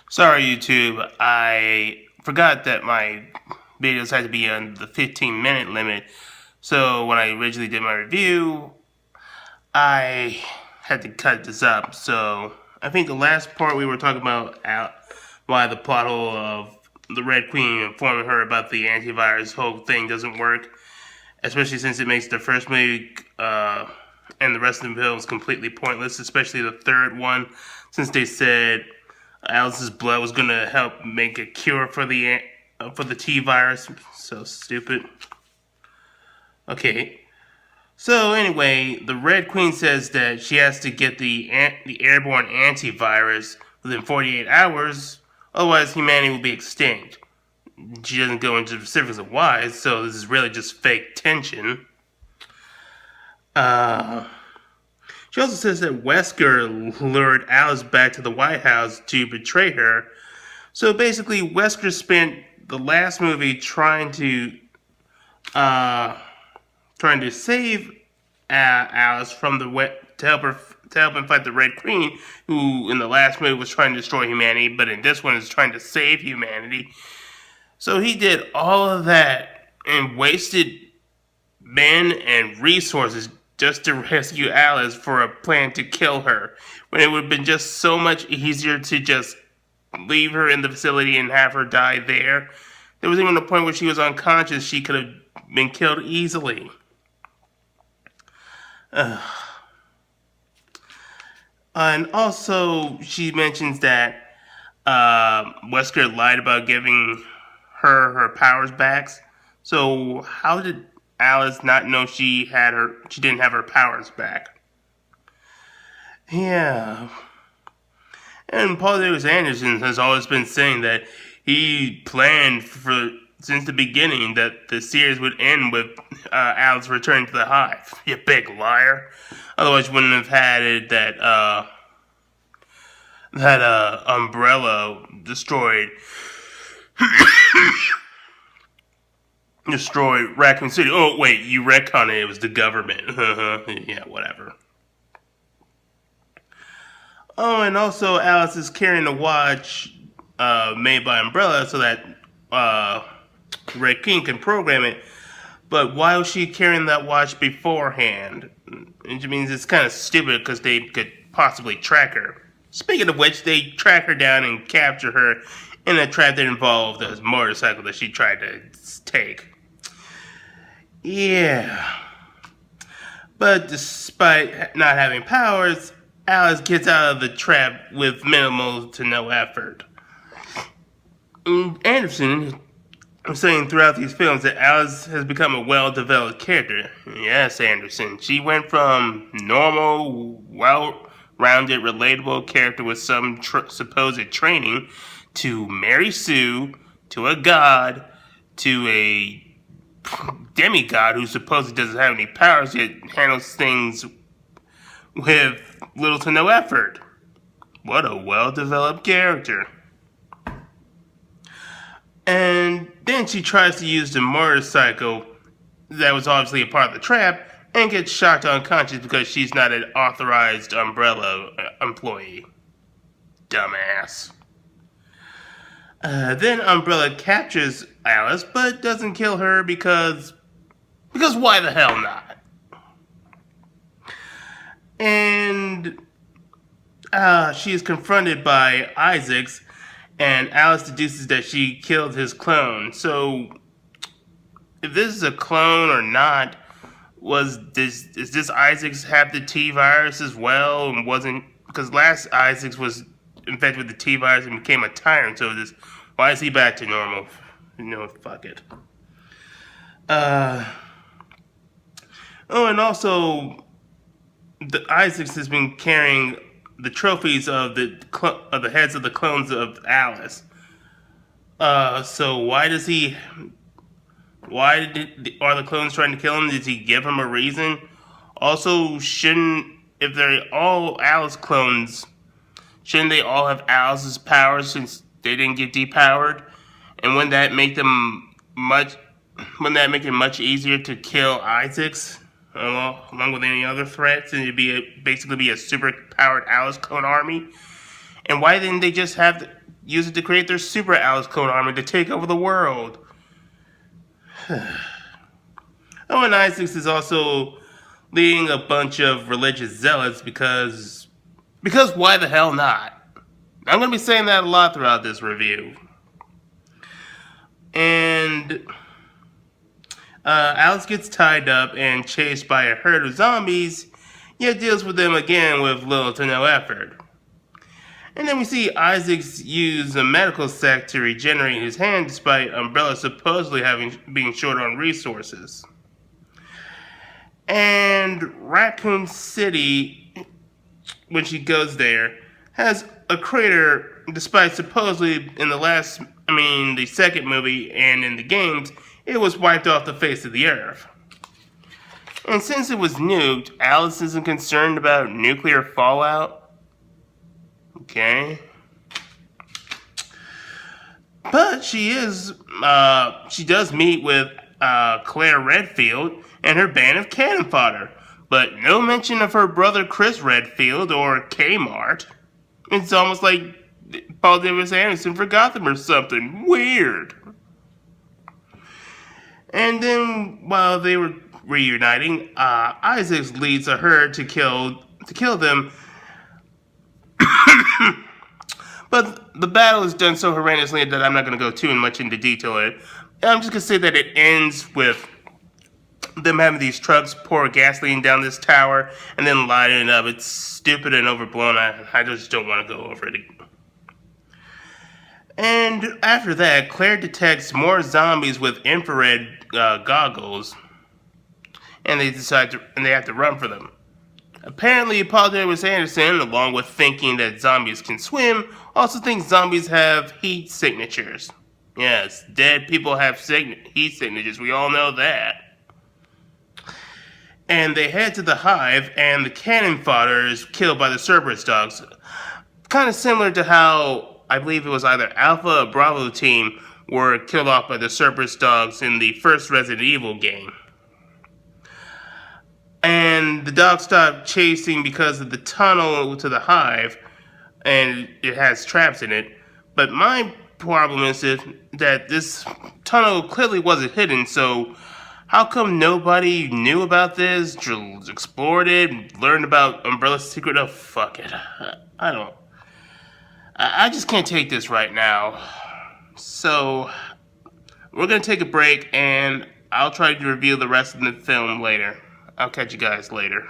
Sorry, YouTube. I forgot that my videos had to be on the 15-minute limit. So when I originally did my review, I had to cut this up. So I think the last part we were talking about why the plot hole of the Red Queen informing her about the antivirus whole thing doesn't work, especially since it makes the first movie and the rest of the films completely pointless, especially the third one, since they said Alice's blood was gonna help make a cure for the T virus. So stupid. Okay. So anyway, the Red Queen says that she has to get the airborne antivirus within 48 hours, otherwise humanity will be extinct. She doesn't go into specifics of why, so this is really just fake tension. Uh, she also says that Wesker lured Alice back to the White House to betray her. So basically, Wesker spent the last movie uh, trying to save Alice from to help him fight the Red Queen, who in the last movie was trying to destroy humanity, but in this one is trying to save humanity. So he did all of that and wasted men and resources just to rescue Alice for a plan to kill her, when it would have been just so much easier to just leave her in the facility and have her die there. There was even a point where she was unconscious. She could have been killed easily. And also, she mentions that Wesker lied about giving her powers back. So how did Alice not know she didn't have her powers back? Yeah. And Paul Lewis Anderson has always been saying that he planned since the beginning that the series would end with Alice returning to the hive. You big liar! Otherwise, you wouldn't have had it that Umbrella destroyed Raccoon City. Oh wait, you retconned it. It was the government. Yeah, whatever. Oh, and also Alice is carrying a watch made by Umbrella so that uh, Red King can program it. But why was she carrying that watch beforehand? It means it's kind of stupid because they could possibly track her. Speaking of which, they track her down and capture her in a trap that involved a motorcycle that she tried to take. Yeah. But despite not having powers, Alice gets out of the trap with minimal to no effort. Anderson is saying throughout these films that Alice has become a well-developed character. Yes, Anderson. She went from normal, well-rounded, relatable character with some supposed training to Mary Sue, to a god, to a demigod who supposedly doesn't have any powers yet handles things with little to no effort. What a well-developed character. And then she tries to use the motorcycle that was obviously a part of the trap and gets shocked unconscious because she's not an authorized Umbrella employee. Dumbass. Then Umbrella captures Alice but doesn't kill her because why the hell not? And she is confronted by Isaacs, and Alice deduces that she killed his clone. So, if this is a clone or not, does this Isaacs have the T virus as well? And wasn't because last Isaacs was infected with the T virus and became a tyrant. So why is he back to normal? Fuck it. Oh, and also, the Isaacs has been carrying the trophies of the heads of the clones of Alice. So why does he? Why are the clones trying to kill him? Did he give him a reason? Also, if they're all Alice clones, shouldn't they all have Alice's powers since they didn't get depowered? And wouldn't that make it much easier to kill Isaacs along with any other threats, and it'd basically be a super powered Alice clone army? And why didn't they just have use it to create their Super Alice clone army to take over the world. Oh, and Isaacs is also leading a bunch of religious zealots because why the hell not? I'm going to be saying that a lot throughout this review. And Alice gets tied up and chased by a herd of zombies, yet deals with them again with little to no effort. And then we see Isaacs use a medical sect to regenerate his hand despite Umbrella supposedly being short on resources. And Raccoon City, when she goes there, has a crater despite supposedly in the second movie and in the games, it was wiped off the face of the earth. And since it was nuked, Alice isn't concerned about nuclear fallout. Okay. But she does meet with Claire Redfield and her band of cannon fodder, but no mention of her brother Chris Redfield or Kmart. It's almost like Paul Davis Anderson forgot them or something. Weird. And then while they were reuniting, Isaacs leads a herd to kill them. But the battle is done so horrendously that I'm not going to go too much into detail. I'm just going to say that it ends with them having these trucks pour gasoline down this tower and then lighting it up. It's stupid and overblown. I just don't want to go over it. And after that, Claire detects more zombies with infrared goggles, and they have to run for them. Apparently, Paul Davis Anderson, along with thinking that zombies can swim, also thinks zombies have heat signatures. Yes, dead people have heat signatures. We all know that. And they head to the hive, and the cannon fodder is killed by the Cerberus dogs. Kind of similar to how I believe it was either Alpha or Bravo team were killed off by the Cerberus dogs in the first Resident Evil game. And the dogs stopped chasing because of the tunnel to the hive, and it has traps in it. But my problem is that this tunnel clearly wasn't hidden, so how come nobody knew about this, explored it, learned about Umbrella's secret? Oh, fuck it. I just can't take this right now. So, we're going to take a break, and I'll try to review the rest of the film later. I'll catch you guys later.